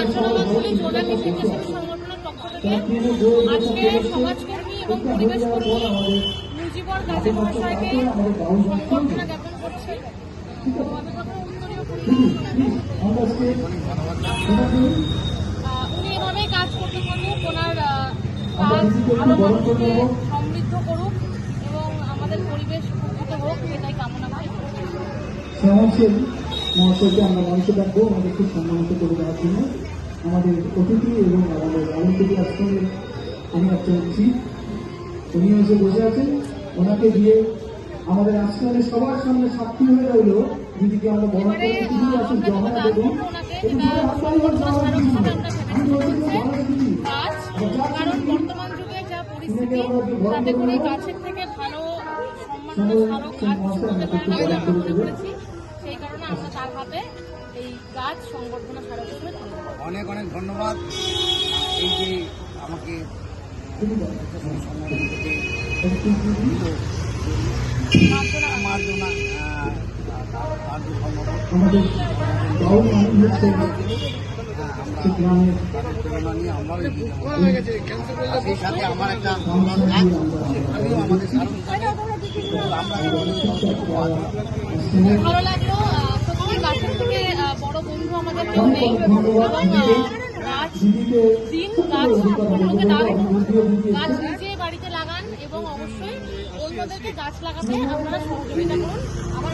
আঞ্চলিক জোনাকি স্বেচ্ছাসেবী সংগঠনের পক্ষ থেকে আজকে সমাজকর্মী এবং পরিবেশ কর্মী মুজিবর গাজী মহাশয়কে সংবর্ধনা জ্ঞাপন করছি। উনি এভাবেই কাজ করতে থাকুক, ওনার কাজ আরো মানুষকে সমৃদ্ধ করুক এবং আমাদের পরিবেশ উপকৃত হোক, এটাই কামনা করি। মহাশয়কে আমরা মঞ্চে ডাকবো আমাদেরকে সম্মানিত করে দেওয়ার জন্য। আমাদের অতিথি এবং আমাদের আলোচনী আশ্রমের আমি একজন চিফ, উনি এসে বসে আছেন। ওনাকে দিয়ে আমাদের আশ্রমের সবার সামনে সাক্ষী হয়ে রইল দিদিকে আমরা বড় করে কিছু আছে জমা দেবো। কারণ বর্তমান যুগে যা পরিস্থিতি, তাতে করে গাছের থেকে ভালো সম্মাননা গাছ হতে পারে না, এটা আমরা মনে করেছি। সেই কারণে আমরা তার হাতে এই গাছ সংবর্ধনা স্মারক হিসেবে তুলে দেব। অনেক অনেক ধন্যবাদ। এই যে আমাকে মার্জনা সেই সাথে আমার একটা ভালো লাগলো। সত্যি গাছের থেকে বড় বন্ধু আমাদের কেউ নেই এবং গাছ দিন, গাছ অন্যকে দান, গাছ নিজে বাড়িতে লাগান এবং অবশ্যই অন্যদেরকে গাছ লাগাতে আপনারা সহযোগিতা করুন। আমার